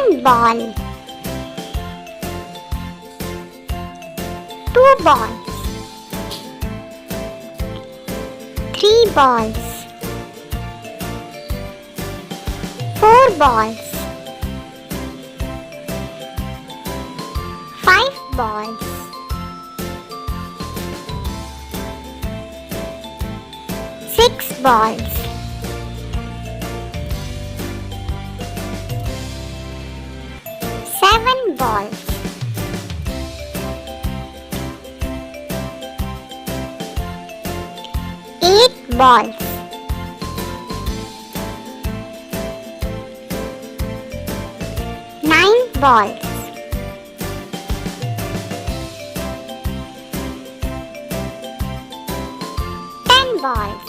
One ball. Two balls. Three balls. Four balls. Five balls. Six balls. Seven balls. Eight balls. Nine balls. 10 balls.